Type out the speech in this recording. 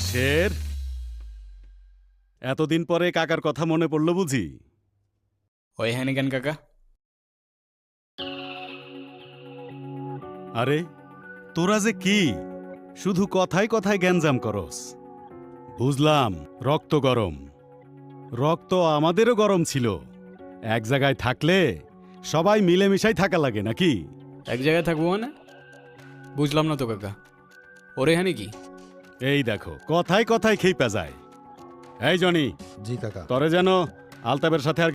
শের, এতদিন পরে কাকার কথা মনে পড়লো বুঝি? ওই হ্যানি কেন কাকা? আরে তোরা যে কি শুধু কথায় কথায় গ্যাঞ্জাম করস। বুঝলাম রক্ত গরম, রক্ত আমাদেরও গরম ছিল। এক জায়গায় থাকলে সবাই মিলেমিশাই থাকা লাগে নাকি? এক জায়গায় থাকবো মানে? বুঝলাম না তো কাকা, ওরে হ্যানি কি? এই দেখো কথায় কথায় খেইপা যায়। এই জনি, জি কাকা। তরে যেন আলতাবের সাথে আর